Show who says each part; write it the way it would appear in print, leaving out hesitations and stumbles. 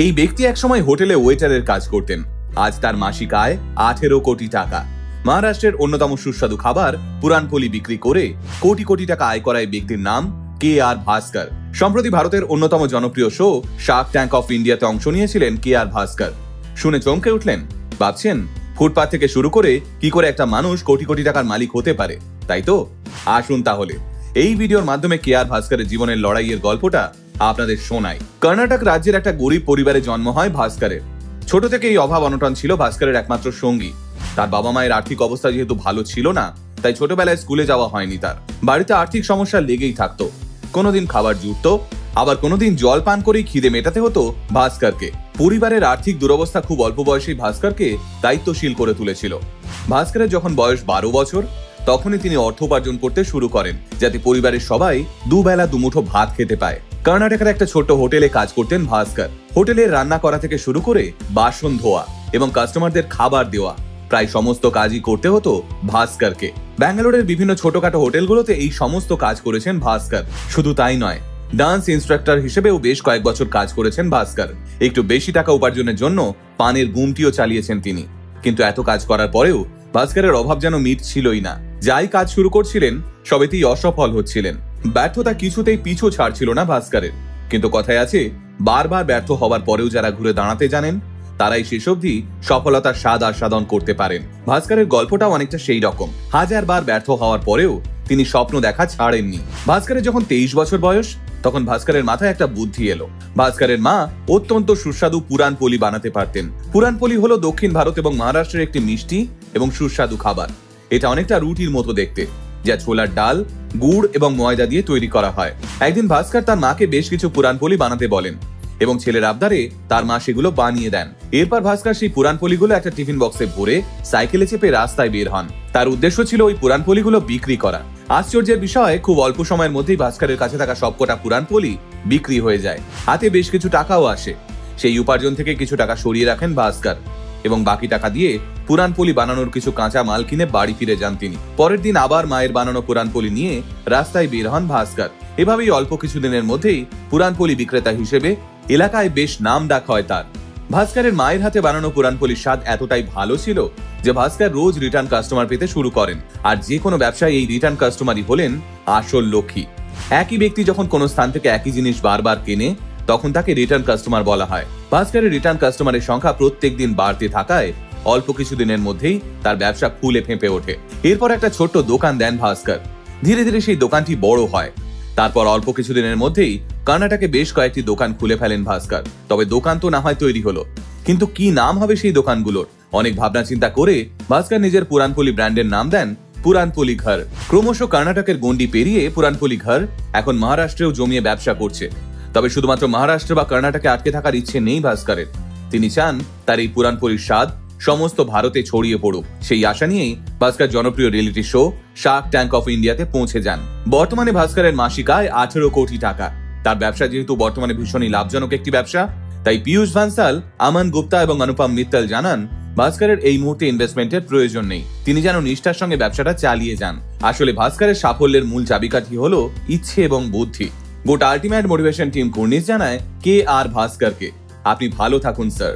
Speaker 1: এই ব্যক্তি একসময় হোটেলে ওয়েটারের কাজ করতেন। আজ তার মাসিক আয় 18 কোটি টাকা। মহারাষ্ট্রের অন্যতম সুস্বাদু খাবার পুরানপোলি বিক্রি করে কোটি কোটি টাকা আয় করা এই ব্যক্তির নাম KR ভাস্কর। সম্প্রতি ভারতের অন্যতম জনপ্রিয় শো শার্ক ট্যাঙ্ক অফ ইন্ডিয়াতে অংশ নিয়েছিলেন KR ভাস্কর। শুনে চমকে উঠলেন? ভাবছেন ফুটপাত থেকে শুরু করে কি করে একটা মানুষ কোটি কোটি টাকার মালিক হতে পারে, তাই তো? আসুন তাহলে এই ভিডিওর মাধ্যমে KR ভাস্করের জীবনের লড়াইয়ের গল্পটা আপনাদের শোনাই। কর্ণাটক রাজ্যের একটা গরিব পরিবারে জন্ম হয় ভাস্করের। ছোট থেকে এই অভাব অনটন ছিল ভাস্করের একমাত্র সঙ্গী। তার বাবা মায়ের আর্থিক অবস্থা যেহেতু ভালো ছিল না, তাই ছোটবেলায় স্কুলে যাওয়া হয়নি তার। বাড়িতে আর্থিক সমস্যা লেগেই থাকতো। কোনোদিন খাবার জুটতো, আবার কোনোদিন জল পান করেই খিদে মেটাতে হতো ভাস্করকে। পরিবারের আর্থিক দুরবস্থা খুব অল্প বয়সেই ভাস্করকে দায়িত্বশীল করে তুলেছিল। ভাস্করের যখন বয়স 12 বছর, তখনই তিনি অর্থ উপার্জন করতে শুরু করেন, যাতে পরিবারের সবাই দুবেলা দুমুঠো ভাত খেতে পায়। কর্ণাটকের একটা ছোট্ট হোটেলে কাজ করতেন ভাস্কর। হোটেলের রান্না করা থেকে শুরু করে বাসন ধোয়া এবং কাস্টমারদের খাবার দেওয়া, প্রায় সমস্ত কাজই করতে হতো ভাস্করকে। ব্যাঙ্গালোরের বিভিন্ন ছোটখাটো হোটেলগুলোতে এই সমস্ত কাজ করেছেন ভাস্কর। শুধু তাই নয়, ডান্স ইনস্ট্রাক্টর হিসেবেও বেশ কয়েক বছর কাজ করেছেন ভাস্কর। একটু বেশি টাকা উপার্জনের জন্য পানের গুমটিও চালিয়েছেন তিনি। কিন্তু এত কাজ করার পরেও ভাস্করের অভাব যেন মিটছিলই না। যাই কাজ শুরু করছিলেন সবেতেই অসফল হচ্ছিলেন। ব্যর্থতা কিছুতেই পিছু ছাড়ছিল না ভাস্করের। কিন্তু কথায় আছে, বারবার ব্যর্থ হওয়ার পরেও যারা ঘুরে দাঁড়াতে জানেন, তারাই শেষ অবধি সফলতার স্বাদ আস্বাদন করতে পারেন। ভাস্করের গল্পটাও অনেকটা সেই রকম। হাজারবার ব্যর্থ হওয়ার পরেও তিনি স্বপ্ন দেখা ছাড়েননি। ভাস্করের যখন 23 বছর বয়স, তখন ভাস্করের মাথায় একটা বুদ্ধি এলো। ভাস্করের মা অত্যন্ত সুস্বাদু পুরানপোলি বানাতে পারতেন। পুরানপোলি হলো দক্ষিণ ভারত এবং মহারাষ্ট্রের একটি মিষ্টি এবং সুস্বাদু খাবার। এটা অনেকটা রুটির মতো দেখতে, যা ছোলার ডাল, গুড় এবং ময়দা দিয়ে তৈরি করা হয়। একদিন ভাস্কর তার মাকে বেশ কিছু পুরানপোলি বানাতে বলেন এবং ছেলের আবদারে তার মা সেগুলো বানিয়ে দেন। এরপর ভাস্কর সেই পুরানপোলিগুলো একটা টিফিন বক্সে ভরে সাইকেলে চেপে রাস্তায় বের হন। তার উদ্দেশ্য ছিল ওই পুরানপোলিগুলো বিক্রি করা। আশ্চর্যের বিষয়, খুব অল্প সময়ের মধ্যেই ভাস্করের কাছে থাকা সবকটা পুরানপোলি বিক্রি হয়ে যায়। হাতে বেশ কিছু টাকাও আসে। সেই উপার্জন থেকে কিছু টাকা সরিয়ে রাখেন ভাস্কর এবং বাকি টাকা দিয়ে পুরানপোলি বানানোর কিছু কাঁচা মাল কিনে বাড়ি ফিরে যান তিনি। পরের দিন আবার মায়ের বানানো পুরানপোলি নিয়ে রাস্তায় বের হন ভাস্কর। এভাবেই অল্প কিছুদিনের মধ্যেই পুরানপোলি বিক্রেতা হিসেবে এলাকায় বেশ নাম ডাক হয় তার। ভাস্করের মায়ের হাতে বানানো পুরানপোলির স্বাদ এতটাই ভালো ছিল যে ভাস্কর রোজ রিটার্ন কাস্টমার পেতে শুরু করেন। আর যে কোনো ব্যবসায় এই রিটার্ন কাস্টমারই হলেন আসল লক্ষ্মী। একই ব্যক্তি যখন কোনো স্থান থেকে একই জিনিস বারবার কেনে, তখন তাকে রিটার্ন কাস্টমার বলা হয়। ভাস্করের রিটার্ন কাস্টমারের সংখ্যা প্রত্যেক দিন বাড়তে থাকায় অল্প কিছুদিনের মধ্যেই তার ব্যবসা ফুলে ফেঁপে ওঠে। এরপর একটা ছোট্ট দোকান দেন ভাস্কর। ধীরে ধীরে সেই দোকানটি বড় হয়। তারপর অল্প কিছুদিনের মধ্যেই কর্ণাটকে বেশ কয়েকটি দোকান খুলে ফেলেন ভাস্কর। তবে দোকান তো না হয় তৈরি হলো, কিন্তু কি নাম হবে সেই দোকানগুলোর? অনেক ভাবনা চিন্তা করে ভাস্কর নিজের পুরানপোলি ব্র্যান্ডের নাম দেন পুরানপোলি ঘর। ক্রমশ কর্ণাটকের গন্ডি পেরিয়ে পুরানপোলি ঘর এখন মহারাষ্ট্রেও জমিয়ে ব্যবসা করছে। তবে শুধুমাত্র মহারাষ্ট্র বা কর্ণাটকে আটকে থাকার ইচ্ছে নেই ভাস্করের। তিনি চান তার এই পুরানপোলির স্বাদ সমস্ত ভারতে ছড়িয়ে পড়ুক। সেই আশা নিয়েই ভাস্কর জনপ্রিয় reality show Shark tank of ইন্ডিয়াতে পৌঁছে যান। বর্তমানে ভাস্করের মাসিক আয় 18 কোটি টাকা। তার ব্যবসা যেহেতু বর্তমানে ভীষণই লাভজনক একটি ব্যবসা, তাই পীয়ূষ বানসাল, আমান গুপ্তা এবং অনুপম মিত্তল জানান ভাস্করের এই মুহূর্তে ইনভেস্টমেন্টের প্রয়োজন নেই। তিনি যেন নিষ্ঠার সঙ্গে ব্যবসাটা চালিয়ে যান। আসলে ভাস্করের সাফল্যের মূল চাবিকাঠি হলো ইচ্ছে এবং বুদ্ধি। গোটা আল্টিমেট মোটিভেশন টিম কুর্নিশ জানায় KR ভাস্করকে, আপনি ভালো থাকুন স্যার।